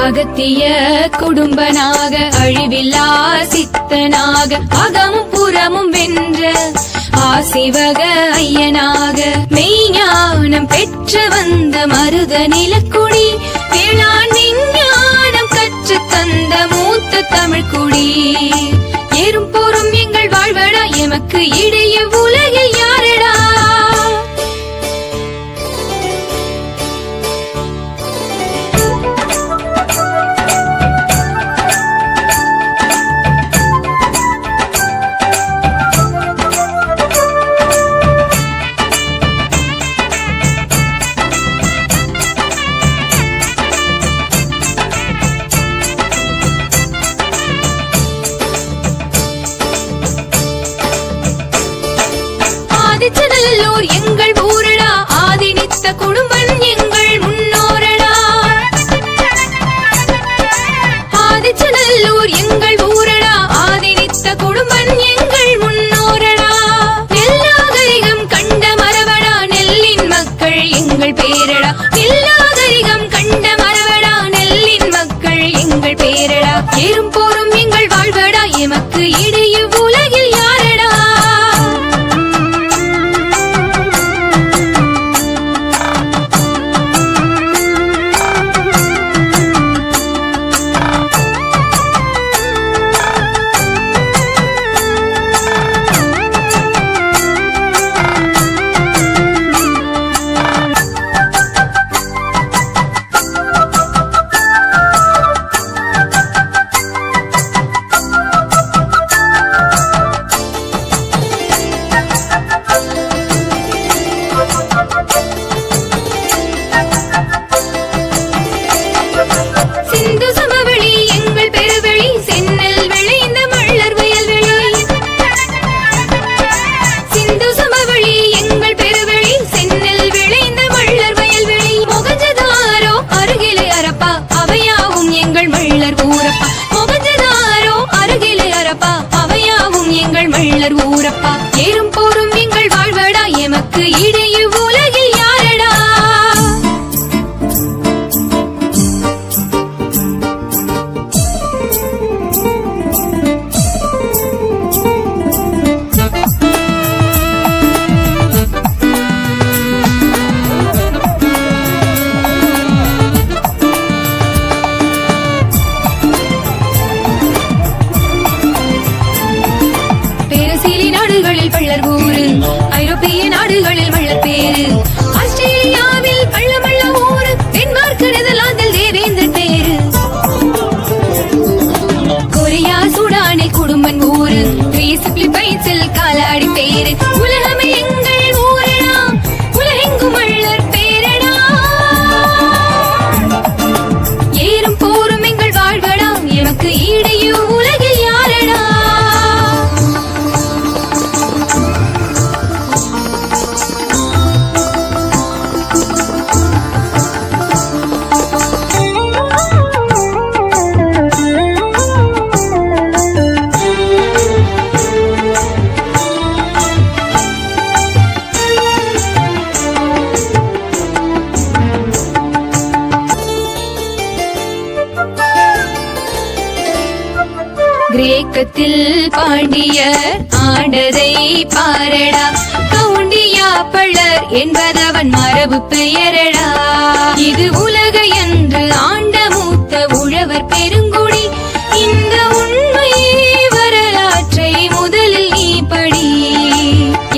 அகத்திய குடும்பனாக அழிவில்லா சித்தனாக அகமும் புறமும் வென்ற ஆசிவக ஐயனாக மெய்ஞானம் பெற்று வந்த மருத நிலக்குடி வேளாண் விஞ்ஞானம் கற்று தந்த மூத்த தமிழ்குடி ஏறும் போரும் எங்கள் வாழ்வடா எமக்கு இடையே உலகில் யாரடா. ஆதிச்சநல்லூர் எங்கள் ஊரடா ஆதினித்த குடும்பன் எங்கள் முன்னோரடா. ஆதிச்சநல்லூர் எங்கள் ஊரடா ஆதினித்த குடும்பன் எங்கள் முன்னோரடா. நெல்லாகரிகம் கண்ட மரவடா நெல்லின் மக்கள் எங்கள் பேரடா. நெல்லாகரிகம் கண்ட மரவடா நெல்லின் மக்கள் எங்கள் பேரடா. ஏறும் போரும் எங்கள் வாழ்வடா எமக்கு இடையே உலகில் யாரடா. சிந்து சமவெளி எங்கள் பெருவெளி சென்னல் விளைந்த மள்ளர் வயல்வெளி. சிந்து சமவெளி எங்கள் பெருவெளி சென்னல் விளைந்த மள்ளர் வயல்வெளி. மொகஞ்சதாரோ அருகிலே அரப்பா அவையாவும் எங்கள் மள்ளர் ஊரப்பா. மொகஞ்சதாரோ அருகிலே அரப்பா அவையாவும் எங்கள் மள்ளர் ஊரப்பா. ஏறும் போரும் எங்கள் வாழ்வடா எமக்கு இடையே உலகில் யாரடா. பேரசீலி நாடுகளில் பள்ளர் ஊரு ஐரோப்பிய நாடுகளில் மள்ளர் பேரு. ஆஸ்திரேலியாவில் பள்ளமள்ள ஊரு டென்மார்க் நெதர்லாந்தில் தேவேந்திர பேரு. கொரியா சூடானில் குடும்பன் ஊரு கிரீஸ் பிலிப்பைன்ஸில் காலாடி பேரு. உலகமே எங்கள் ஊரடா உலகெங்கும் மள்ளர் பேரடா. ஏறும் போரும் எங்கள் வாழ்வடா எமக்கு இடையே உலகில் யாரடா. கிரேக்கத்தில் பாண்டியர் ஆண்டதை பாரடா. கவுண்டியா பள்ளர் என்பதவன் மரபு பெயரடா. இது உலக என்று ஆண்ட மூத்த உழவர் பெருங்குடி. இந்த உண்மை வரலாற்றை முதலில் நீ படி.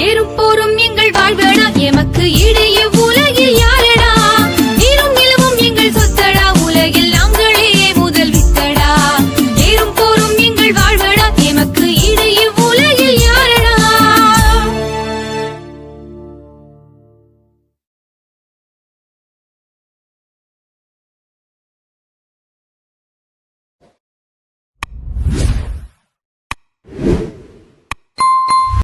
ஏறும் போரும் எங்கள் வாழ்வடா எமக்கு